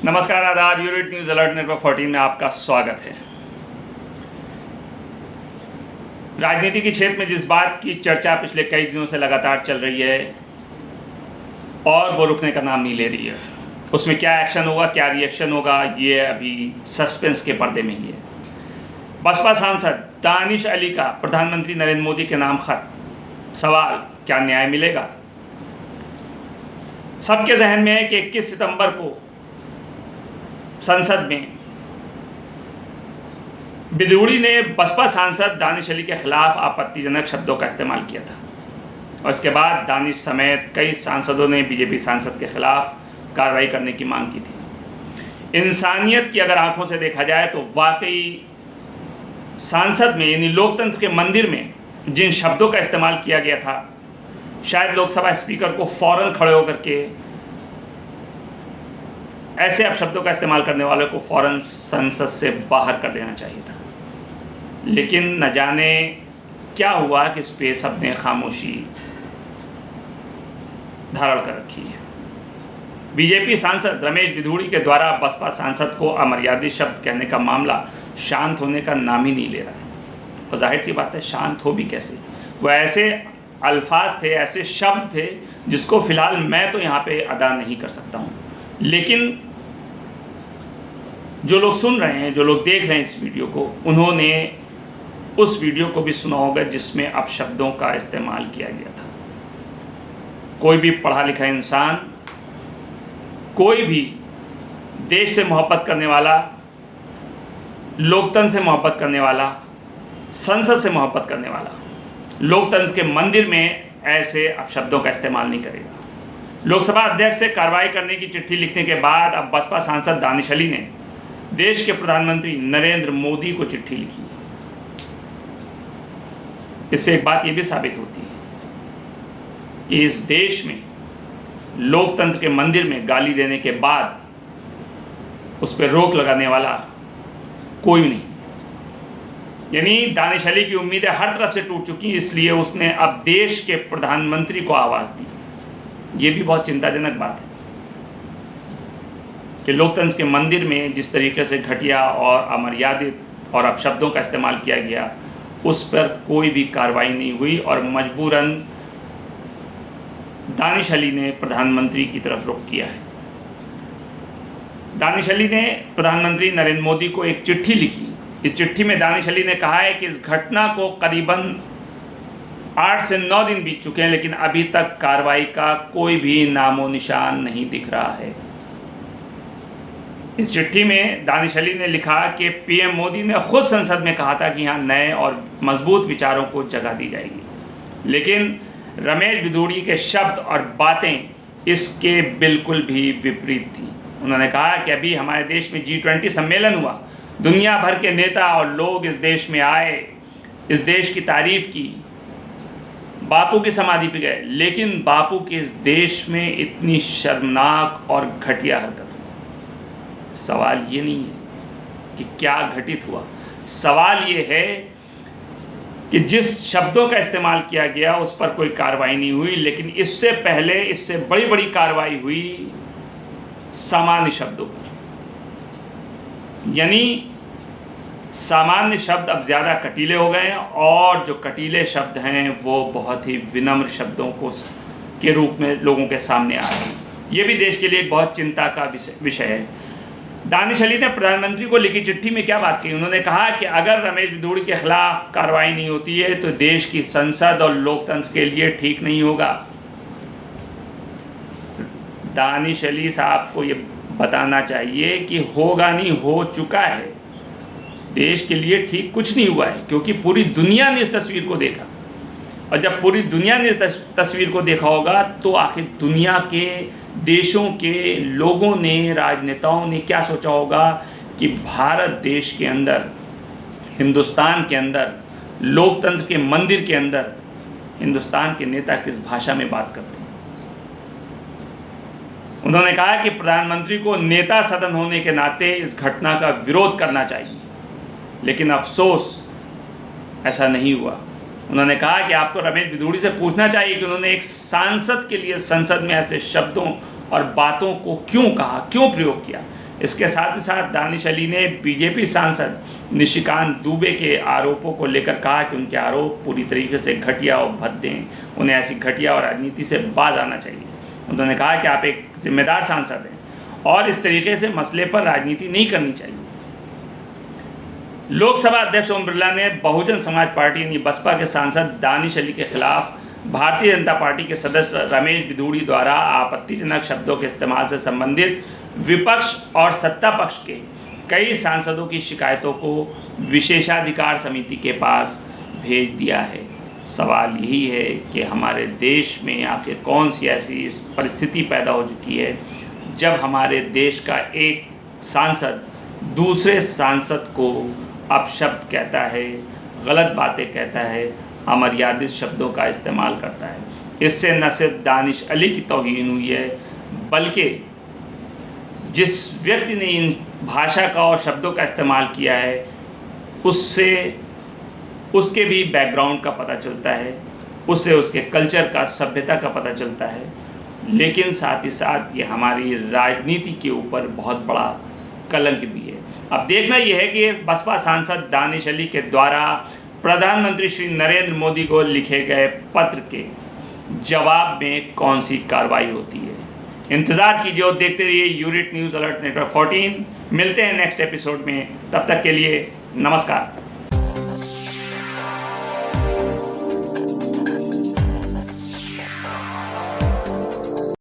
नमस्कार, आदाब। Unit news alert network 14 में आपका स्वागत है। राजनीति के क्षेत्र में जिस बात की चर्चा पिछले कई दिनों से लगातार चल रही है और वो रुकने का नाम नहीं ले रही है, उसमें क्या एक्शन होगा, क्या रिएक्शन होगा, ये अभी सस्पेंस के पर्दे में ही है। बसपा सांसद दानिश अली का प्रधानमंत्री नरेंद्र मोदी के नाम खत। सवाल, क्या न्याय मिलेगा? सबके जहन में है कि 21 सितंबर को संसद में बिदूड़ी ने बसपा सांसद दानिश अली के खिलाफ आपत्तिजनक शब्दों का इस्तेमाल किया था और इसके बाद दानिश समेत कई सांसदों ने बीजेपी सांसद के खिलाफ कार्रवाई करने की मांग की थी। इंसानियत की अगर आंखों से देखा जाए तो वाकई सांसद में यानी लोकतंत्र के मंदिर में जिन शब्दों का इस्तेमाल किया गया था, शायद लोकसभा स्पीकर को फौरन खड़े होकर के ऐसे अपशब्दों का इस्तेमाल करने वालों को फौरन संसद से बाहर कर देना चाहिए था। लेकिन न जाने क्या हुआ कि इस पे सबने खामोशी धारण कर रखी है। बीजेपी सांसद रमेश बिधूड़ी के द्वारा बसपा सांसद को अमर्यादित शब्द कहने का मामला शांत होने का नाम ही नहीं ले रहा है। और जाहिर सी बात है, शांत हो भी कैसे? वो ऐसे अल्फाज थे, ऐसे शब्द थे जिसको फिलहाल मैं तो यहाँ पे अदा नहीं कर सकता हूँ, लेकिन जो लोग सुन रहे हैं, जो लोग देख रहे हैं इस वीडियो को, उन्होंने उस वीडियो को भी सुना होगा जिसमें अपशब्दों का इस्तेमाल किया गया था। कोई भी पढ़ा लिखा इंसान, कोई भी देश से मोहब्बत करने वाला, लोकतंत्र से मोहब्बत करने वाला, संसद से मोहब्बत करने वाला, लोकतंत्र के मंदिर में ऐसे अपशब्दों का इस्तेमाल नहीं करेगा। लोकसभा अध्यक्ष से कार्रवाई करने की चिट्ठी लिखने के बाद अब बसपा सांसद दानिश अली ने देश के प्रधानमंत्री नरेंद्र मोदी को चिट्ठी लिखी है। इससे एक बात यह भी साबित होती है कि इस देश में लोकतंत्र के मंदिर में गाली देने के बाद उस पर रोक लगाने वाला कोई नहीं। यानी दानिश अली की उम्मीदें हर तरफ से टूट चुकी, इसलिए उसने अब देश के प्रधानमंत्री को आवाज़ दी। ये भी बहुत चिंताजनक बात है कि लोकतंत्र के मंदिर में जिस तरीके से घटिया और अमर्यादित और अपशब्दों का इस्तेमाल किया गया, उस पर कोई भी कार्रवाई नहीं हुई और मजबूरन दानिश अली ने प्रधानमंत्री की तरफ रुख किया है। दानिश अली ने प्रधानमंत्री नरेंद्र मोदी को एक चिट्ठी लिखी। इस चिट्ठी में दानिश अली ने कहा है कि इस घटना को करीबन 8 से 9 दिन बीत चुके हैं, लेकिन अभी तक कार्रवाई का कोई भी नामो निशान नहीं दिख रहा है। इस चिट्ठी में दानिश अली ने लिखा कि पीएम मोदी ने खुद संसद में कहा था कि यहाँ नए और मजबूत विचारों को जगह दी जाएगी, लेकिन रमेश बिधूड़ी के शब्द और बातें इसके बिल्कुल भी विपरीत थी। उन्होंने कहा कि अभी हमारे देश में G20 सम्मेलन हुआ, दुनिया भर के नेता और लोग इस देश में आए, इस देश की तारीफ की, बापू की समाधि पे गए, लेकिन बापू के इस देश में इतनी शर्मनाक और घटिया हरकत। सवाल ये नहीं है कि क्या घटित हुआ, सवाल ये है कि जिस शब्दों का इस्तेमाल किया गया उस पर कोई कार्रवाई नहीं हुई, लेकिन इससे पहले इससे बड़ी बड़ी कार्रवाई हुई सामान्य शब्दों पर। यानी सामान्य शब्द अब ज़्यादा कटीले हो गए हैं और जो कटीले शब्द हैं वो बहुत ही विनम्र शब्दों के रूप में लोगों के सामने आ रहे हैं। ये भी देश के लिए एक बहुत चिंता का विषय है। दानिश अली ने प्रधानमंत्री को लिखी चिट्ठी में क्या बात की? उन्होंने कहा कि अगर रमेश बिधूड़ी के खिलाफ कार्रवाई नहीं होती है तो देश की संसद और लोकतंत्र के लिए ठीक नहीं होगा। दानिश अली साहब को ये बताना चाहिए कि होगा नहीं, हो चुका है। देश के लिए ठीक कुछ नहीं हुआ है, क्योंकि पूरी दुनिया ने इस तस्वीर को देखा, और जब पूरी दुनिया ने इस तस्वीर को देखा होगा तो आखिर दुनिया के देशों के लोगों ने, राजनेताओं ने क्या सोचा होगा कि भारत देश के अंदर, हिंदुस्तान के अंदर, लोकतंत्र के मंदिर के अंदर हिंदुस्तान के नेता किस भाषा में बात करते हैं। उन्होंने कहा कि प्रधानमंत्री को नेता सदन होने के नाते इस घटना का विरोध करना चाहिए, लेकिन अफसोस ऐसा नहीं हुआ। उन्होंने कहा कि आपको रमेश बिधूड़ी से पूछना चाहिए कि उन्होंने एक सांसद के लिए संसद में ऐसे शब्दों और बातों को क्यों कहा, क्यों प्रयोग किया। इसके साथ ही साथ दानिश अली ने बीजेपी सांसद निशिकांत दुबे के आरोपों को लेकर कहा कि उनके आरोप पूरी तरीके से घटिया और भद्दे हैं, उन्हें ऐसी घटिया और राजनीति से बाज आना चाहिए। उन्होंने कहा कि आप एक जिम्मेदार सांसद हैं और इस तरीके से मसले पर राजनीति नहीं करनी चाहिए। लोकसभा अध्यक्ष ओम बिरला ने बहुजन समाज पार्टी यानी बसपा के सांसद दानिश अली के खिलाफ भारतीय जनता पार्टी के सदस्य रमेश बिधूड़ी द्वारा आपत्तिजनक शब्दों के इस्तेमाल से संबंधित विपक्ष और सत्ता पक्ष के कई सांसदों की शिकायतों को विशेषाधिकार समिति के पास भेज दिया है। सवाल यही है कि हमारे देश में आखिर कौन सी ऐसी परिस्थिति पैदा हो चुकी है जब हमारे देश का एक सांसद दूसरे सांसद को अपशब्द कहता है, गलत बातें कहता है, अमर्यादित शब्दों का इस्तेमाल करता है। इससे न सिर्फ दानिश अली की तौहीन हुई है, बल्कि जिस व्यक्ति ने इन भाषा का और शब्दों का इस्तेमाल किया है उससे उसके भी बैकग्राउंड का पता चलता है, उससे उसके कल्चर का, सभ्यता का पता चलता है। लेकिन साथ ही साथ ये हमारी राजनीति के ऊपर बहुत बड़ा कलंक भी है। अब देखना यह है कि बसपा सांसद दानिश अली के द्वारा प्रधानमंत्री श्री नरेंद्र मोदी को लिखे गए पत्र के जवाब में कौन सी कार्रवाई होती है। इंतज़ार कीजिए और देखते रहिए यूनिट न्यूज़ अलर्ट नेटवर्क 14। मिलते हैं नेक्स्ट एपिसोड में, तब तक के लिए नमस्कार।